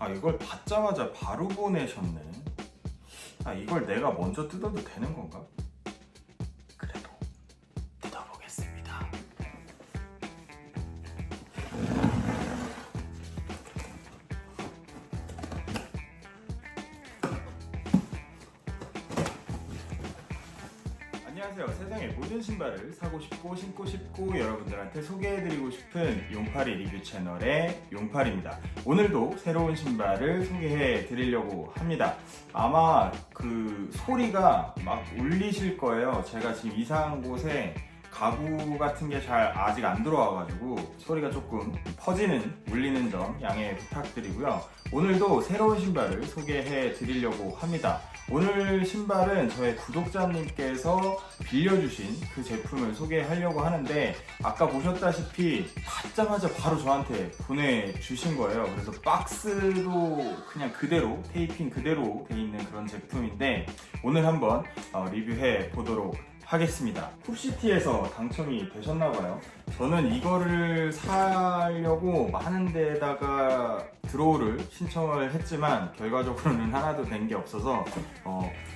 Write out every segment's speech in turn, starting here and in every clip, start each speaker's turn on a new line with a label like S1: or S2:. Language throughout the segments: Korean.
S1: 이걸 받자마자 바로 보내셨네. 이걸 내가 먼저 뜯어도 되는 건가? 그래도 뜯어보겠습니다. 안녕하세요. 세상의 모든 신발을 사고 싶고 신고 싶고 여러분들한테 소개해드리고 싶은 용팔이 리뷰 채널의 용팔입니다. 오늘도 새로운 신발을 소개해드리려고 합니다. 아마 그 소리가 막 울리실 거예요. 제가 지금 이사한 곳에 가구 같은 게 잘 아직 안 들어와가지고 소리가 조금 퍼지는, 울리는 점 양해 부탁드리고요. 오늘도 새로운 신발을 소개해 드리려고 합니다. 오늘 신발은 저의 구독자님께서 빌려주신 그 제품을 소개하려고 하는데, 아까 보셨다시피 받자마자 바로 저한테 보내주신 거예요. 그래서 박스도 그냥 그대로, 테이핑 그대로 돼 있는 그런 제품인데 오늘 한번 리뷰해 보도록 하겠습니다. 쿱시티에서 당첨이 되셨나봐요. 저는 이거를 사려고 많은 데다가 드로우를 신청을 했지만 결과적으로는 하나도 된 게 없어서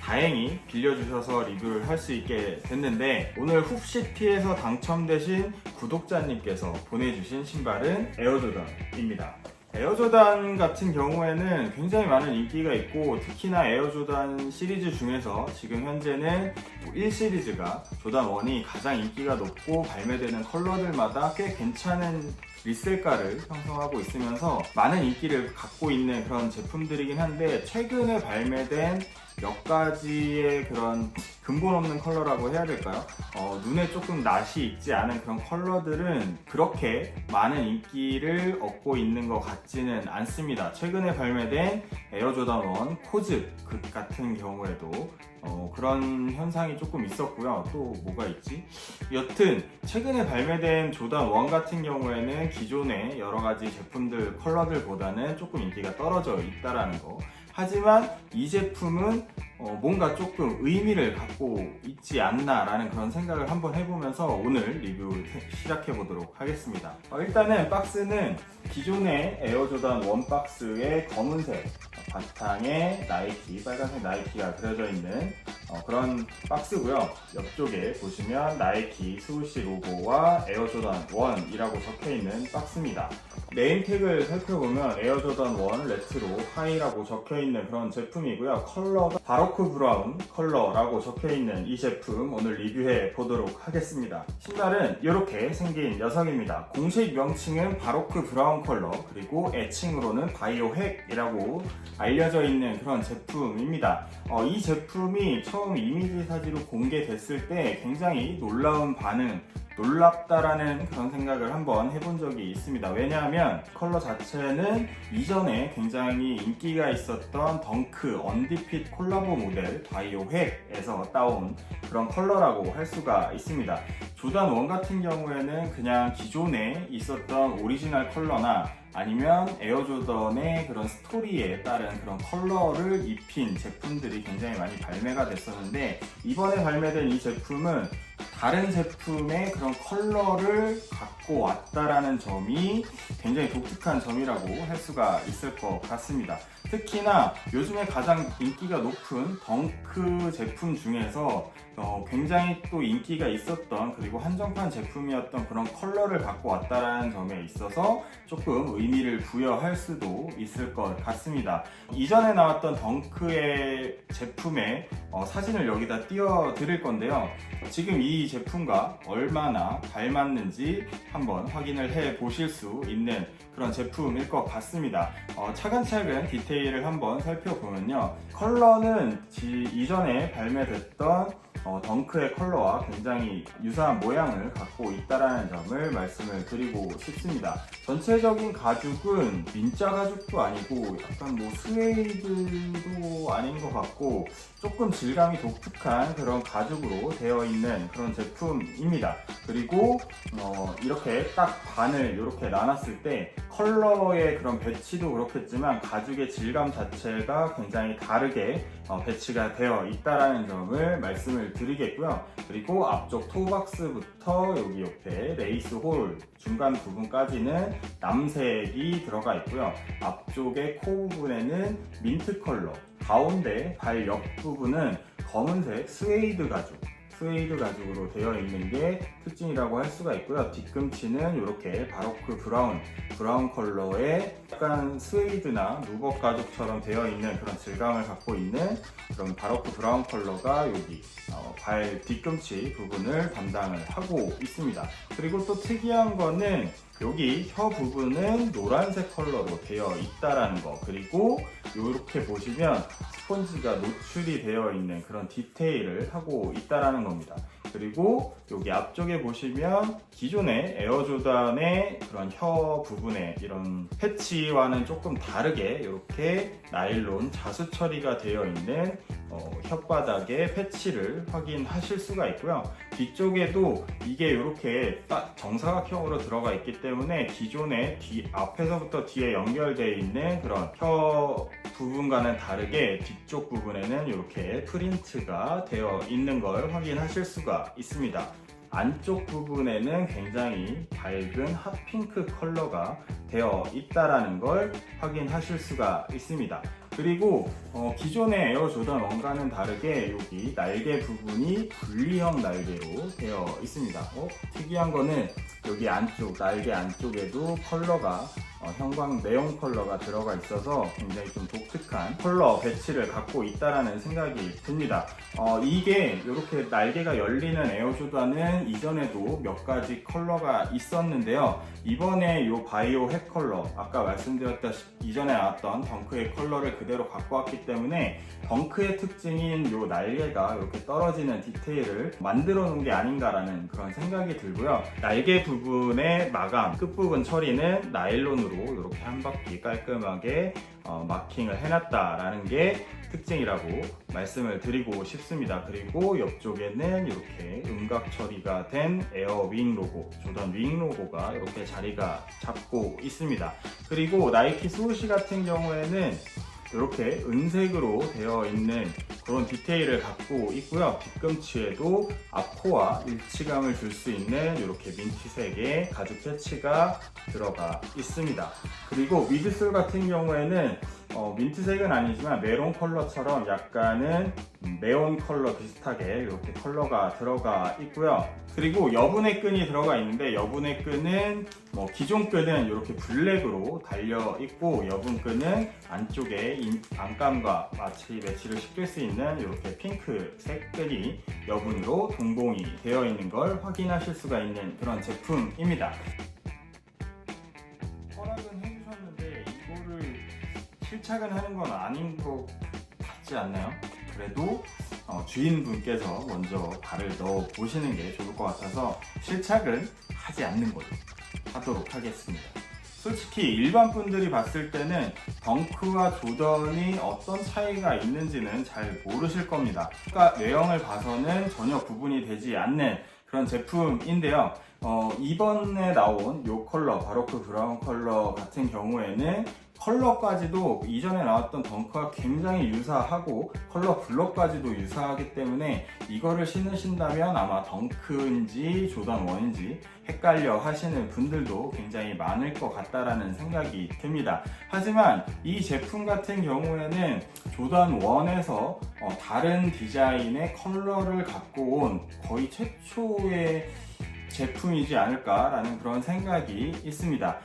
S1: 다행히 빌려주셔서 리뷰를 할 수 있게 됐는데, 오늘 쿱시티에서 당첨되신 구독자님께서 보내주신 신발은 에어조던입니다. 에어조단 같은 경우에는 굉장히 많은 인기가 있고, 특히나 에어조단 시리즈 중에서 지금 현재는 1시리즈가 조단 1이 가장 인기가 높고 발매되는 컬러들마다 꽤 괜찮은 리셀가를 형성하고 있으면서 많은 인기를 갖고 있는 그런 제품들이긴 한데, 최근에 발매된 몇 가지의 그런 근본 없는 컬러라고 해야 될까요? 눈에 조금 낯이 익지 않은 그런 컬러들은 그렇게 많은 인기를 얻고 있는 것 같지는 않습니다. 최근에 발매된 에어조단 1 코즈 극 같은 경우에도 그런 현상이 조금 있었고요. 또 뭐가 있지? 여튼 최근에 발매된 조단 1 같은 경우에는 기존의 여러 가지 제품들 컬러들보다는 조금 인기가 떨어져 있다라는 거. 하지만 이 제품은 뭔가 조금 의미를 갖고 있지 않나라는 그런 생각을 한번 해보면서 오늘 리뷰 시작해 보도록 하겠습니다. 일단은 박스는 기존의 에어조단 1 박스의 검은색 바탕에 나이키, 빨간색 나이키가 그려져 있는 그런 박스고요. 옆쪽에 보시면 나이키 스우시 로고와 에어조단 1이라고 적혀 있는 박스입니다. 네임택을 살펴보면 에어조단 1 레트로 하이라고 적혀 있는 그런 제품이고요. 컬러가 바로크 브라운 컬러라고 적혀 있는 이 제품 오늘 리뷰해 보도록 하겠습니다. 신발은 이렇게 생긴 녀석입니다. 공식 명칭은 바로크 브라운 컬러, 그리고 애칭으로는 바이오핵이라고 알려져 있는 그런 제품입니다. 이 제품이 처음 이미지 사진으로 공개됐을 때 굉장히 놀라운 반응, 놀랍다라는 그런 생각을 한번 해본 적이 있습니다. 왜냐하면 컬러 자체는 이전에 굉장히 인기가 있었던 덩크 언디핏 콜라보 모델 바이오핵에서 따온 그런 컬러라고 할 수가 있습니다. 조단 1 같은 경우에는 그냥 기존에 있었던 오리지널 컬러나 아니면 에어조던의 그런 스토리에 따른 그런 컬러를 입힌 제품들이 굉장히 많이 발매가 됐었는데, 이번에 발매된 이 제품은 다른 제품의 그런 컬러를 갖고 왔다라는 점이 굉장히 독특한 점이라고 할 수가 있을 것 같습니다. 특히나 요즘에 가장 인기가 높은 덩크 제품 중에서 굉장히 또 인기가 있었던, 그리고 한정판 제품이었던 그런 컬러를 갖고 왔다라는 점에 있어서 조금 의미를 부여할 수도 있을 것 같습니다. 이전에 나왔던 덩크의 제품의 사진을 여기다 띄워 드릴 건데요. 지금 이 제품과 얼마나 닮았는지 한번 확인을 해 보실 수 있는 그런 제품일 것 같습니다. 차근차근 디테일을 한번 살펴보면요, 컬러는 이전에 발매됐던 덩크의 컬러와 굉장히 유사한 모양을 갖고 있다는 점을 말씀을 드리고 싶습니다. 전체적인 가죽은 민자 가죽도 아니고 약간 뭐 스웨이드도 아닌 것 같고, 조금 질감이 독특한 그런 가죽으로 되어 있는 그런 제품입니다. 그리고 이렇게 딱 반을 이렇게 나눴을 때 컬러의 그런 배치도 그렇겠지만 가죽의 질감 자체가 굉장히 다르게 배치가 되어 있다라는 점을 말씀을 드리겠고요. 그리고 앞쪽 토박스부터 여기 옆에 레이스 홀 중간 부분까지는 남색이 들어가 있고요. 앞쪽의 코 부분에는 민트 컬러, 가운데 발 옆 부분은 검은색 스웨이드 가죽으로 되어 있는 게 특징이라고 할 수가 있고요. 뒤꿈치는 이렇게 바로크 브라운 컬러의 약간 스웨이드나 누벅 가죽처럼 되어 있는 그런 질감을 갖고 있는 그런 바로크 브라운 컬러가 여기 발 뒤꿈치 부분을 담당을 하고 있습니다. 그리고 또 특이한 거는 여기 혀 부분은 노란색 컬러로 되어 있다라는 거, 그리고 이렇게 보시면 스펀지가 노출이 되어 있는 그런 디테일을 하고 있다라는 겁니다. 그리고 여기 앞쪽에 보시면 기존의 에어조단의 그런 혀 부분에 이런 패치와는 조금 다르게 이렇게 나일론 자수 처리가 되어 있는 혓바닥에 패치를 확인하실 수가 있고요. 뒤쪽에도 이게 이렇게 딱 정사각형으로 들어가 있기 때문에 기존의 앞에서부터 뒤에 연결되어 있는 그런 혀 부분과는 다르게 뒤쪽 부분에는 이렇게 프린트가 되어 있는 걸 확인하실 수가 있습니다. 안쪽 부분에는 굉장히 밝은 핫핑크 컬러가 되어 있다라는 걸 확인하실 수가 있습니다. 그리고 기존의 에어조던 1과는 다르게 여기 날개 부분이 분리형 날개로 되어 있습니다. 특이한 거는 여기 안쪽, 날개 안쪽에도 컬러가 형광 네온 컬러가 들어가 있어서 굉장히 좀 독특한 컬러 배치를 갖고 있다라는 생각이 듭니다. 이게 이렇게 날개가 열리는 에어조단은 이전에도 몇 가지 컬러가 있었는데요. 이번에 이 바이오 햇 컬러, 아까 말씀드렸다시피 이전에 나왔던 덩크의 컬러를 그대로 갖고 왔기 때문에 덩크의 특징인 이 날개가 이렇게 떨어지는 디테일을 만들어 놓은 게 아닌가라는 그런 생각이 들고요. 날개 부분의 마감, 끝부분 처리는 나일론으로 이렇게 한 바퀴 깔끔하게 마킹을 해놨다라는 게 특징이라고 말씀을 드리고 싶습니다. 그리고 옆쪽에는 이렇게 음각 처리가 된 에어윙 로고, 조던 윙 로고가 이렇게 자리가 잡고 있습니다. 그리고 나이키 스우시 같은 경우에는 이렇게 은색으로 되어 있는 그런 디테일을 갖고 있고요. 뒤꿈치에도 앞코와 일치감을 줄 수 있는 이렇게 민트색의 가죽 패치가 들어가 있습니다. 그리고 미드솔 같은 경우에는 민트색은 아니지만 메론 컬러처럼 약간은 네온 컬러 비슷하게 이렇게 컬러가 들어가 있고요. 그리고 여분의 끈이 들어가 있는데 여분의 끈은 기존 끈은 이렇게 블랙으로 달려 있고 여분 끈은 안쪽에 안감과 매치를 시킬 수 있는 이렇게 핑크색 끈이 여분으로 동봉이 되어 있는 걸 확인하실 수가 있는 그런 제품입니다. 허락은 해주셨는데 이거를 실착은 하는 건 아닌 것 같지 않나요? 그래도 주인분께서 먼저 발을 넣어 보시는 게 좋을 것 같아서 실착은 하지 않는 걸로 하도록 하겠습니다. 솔직히 일반 분들이 봤을 때는 덩크와 조던이 어떤 차이가 있는지는 잘 모르실 겁니다. 그러니까 외형을 봐서는 전혀 구분이 되지 않는 그런 제품인데요. 이번에 나온 이 컬러, 바로크 브라운 컬러 같은 경우에는 컬러까지도 이전에 나왔던 덩크와 굉장히 유사하고 컬러 블럭까지도 유사하기 때문에 이거를 신으신다면 아마 덩크인지 조던 1인지 헷갈려 하시는 분들도 굉장히 많을 것 같다라는 생각이 듭니다. 하지만 이 제품 같은 경우에는 조던 1에서 다른 디자인의 컬러를 갖고 온 거의 최초의 제품이지 않을까라는 그런 생각이 있습니다.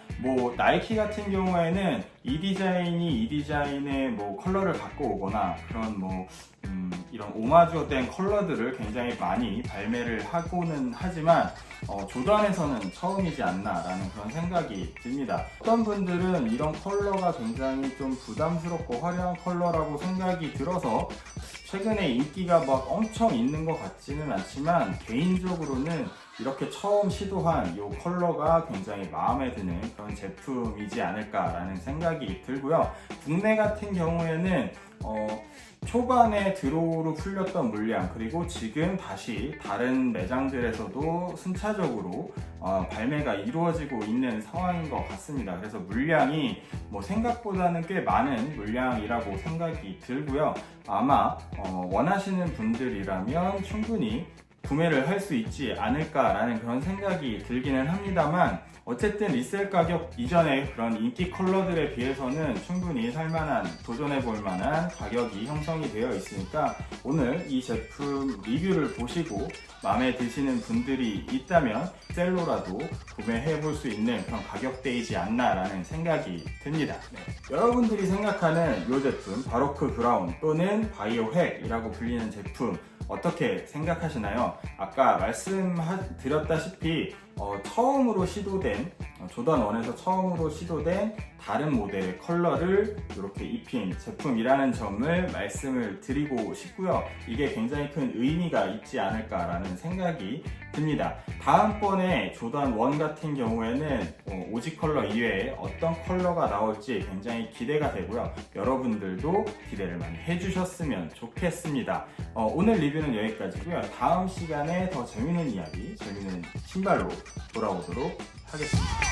S1: 나이키 같은 경우에는 이 디자인의 컬러를 갖고 오거나 그런 이런 오마주된 컬러들을 굉장히 많이 발매를 하고는 하지만 조던에서는 처음이지 않나라는 그런 생각이 듭니다. 어떤 분들은 이런 컬러가 굉장히 좀 부담스럽고 화려한 컬러라고 생각이 들어서 최근에 인기가 막 엄청 있는 것 같지는 않지만 개인적으로는 이렇게 처음 시도한 이 컬러가 굉장히 마음에 드는 그런 제품이지 않을까라는 생각이 들고요. 국내 같은 경우에는 초반에 드로우로 풀렸던 물량, 그리고 지금 다시 다른 매장들에서도 순차적으로 발매가 이루어지고 있는 상황인 것 같습니다. 그래서 물량이 생각보다는 꽤 많은 물량이라고 생각이 들고요. 아마 원하시는 분들이라면 충분히 구매를 할 수 있지 않을까라는 그런 생각이 들기는 합니다만, 어쨌든 리셀 가격 이전의 그런 인기 컬러들에 비해서는 충분히 살만한, 도전해볼 만한 가격이 형성이 되어 있으니까 오늘 이 제품 리뷰를 보시고 마음에 드시는 분들이 있다면 셀로라도 구매해볼 수 있는 그런 가격대이지 않나라는 생각이 듭니다. 여러분들이 생각하는 이 제품, 바로크 브라운 또는 바이오핵이라고 불리는 제품 어떻게 생각하시나요? 아까 말씀드렸다시피 처음으로 시도된, 조던 1에서 처음으로 시도된 다른 모델의 컬러를 이렇게 입힌 제품이라는 점을 말씀을 드리고 싶고요. 이게 굉장히 큰 의미가 있지 않을까라는 생각이 듭니다. 다음번에 조던 1 같은 경우에는 오지 컬러 이외에 어떤 컬러가 나올지 굉장히 기대가 되고요. 여러분들도 기대를 많이 해주셨으면 좋겠습니다. 오늘 리뷰는 여기까지고요. 다음 시간에 더 재밌는 이야기, 재밌는 신발로 돌아오도록 하겠습니다.